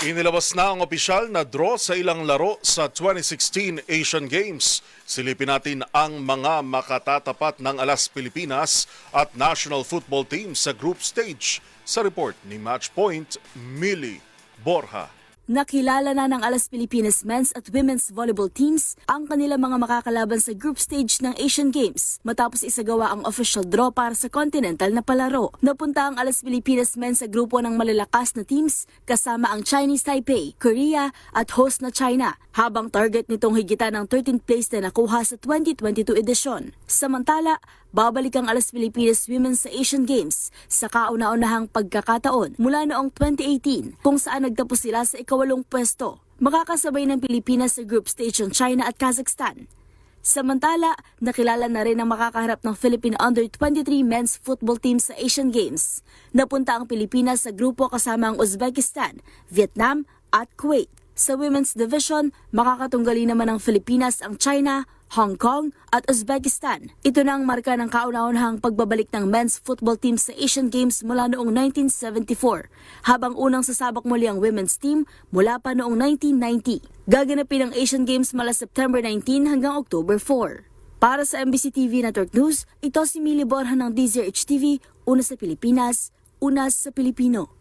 Inilabas na ang opisyal na draw sa ilang laro sa 2016 Asian Games. Silipin natin ang mga makatatapat ng Alas Pilipinas at national football team sa group stage. Sa report ni Matchpoint, Millie Borja. Nakilala na ng Alas Pilipinas men's at women's volleyball teams ang kanilang mga makakalaban sa group stage ng Asian Games matapos isagawa ang official draw para sa continental na palaro. Napunta ang Alas Pilipinas men's sa grupo ng malalakas na teams kasama ang Chinese Taipei, Korea at host na China, habang target nitong higitan ang 13th place na nakuha sa 2022 edisyon. Samantala, babalik ang Alas Pilipinas Women sa Asian Games sa kauna-unahang pagkakataon mula noong 2018 kung saan nagtapos sila sa ikawalong pwesto. Makakasabay ng Pilipinas sa group stage ng China at Kazakhstan. Samantala, nakilala na rin ang makakaharap ng Philippine Under-23 men's football team sa Asian Games. Napunta ang Pilipinas sa grupo kasama ang Uzbekistan, Vietnam at Kuwait. Sa women's division, makakatunggali naman ng Pilipinas ang China, Hong Kong at Uzbekistan. Ito na ang marka ng kauna-unahang pagbabalik ng men's football team sa Asian Games mula noong 1974, habang unang sasabak muli ang women's team mula pa noong 1990. Gaganapin ang Asian Games mula September 19 hanggang October 4. Para sa MBC TV Network News, ito si Millie Borja ng DZRH TV, una sa Pilipinas, una sa Pilipino.